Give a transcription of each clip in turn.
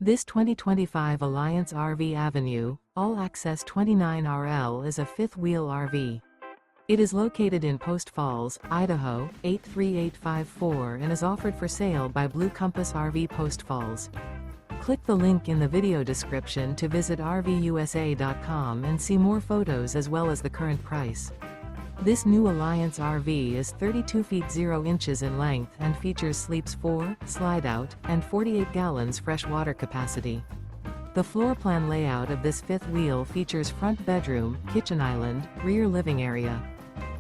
This 2025 Alliance RV Avenue, all-access 29RL is a fifth-wheel RV. It is located in Post Falls, Idaho, 83854 and is offered for sale by Blue Compass RV Post Falls. Click the link in the video description to visit RVUSA.com and see more photos as well as the current price. This new Alliance RV is 32 feet 0 inches in length and features sleeps 4, slide-out, and 48 gallons fresh water capacity. The floor plan layout of this fifth wheel features front bedroom, kitchen island, rear living area.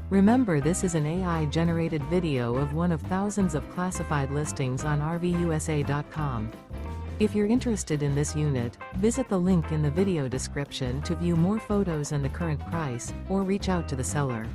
Remember, this is an AI-generated video of one of thousands of classified listings on RVUSA.com. If you're interested in this unit, visit the link in the video description to view more photos and the current price, or reach out to the seller.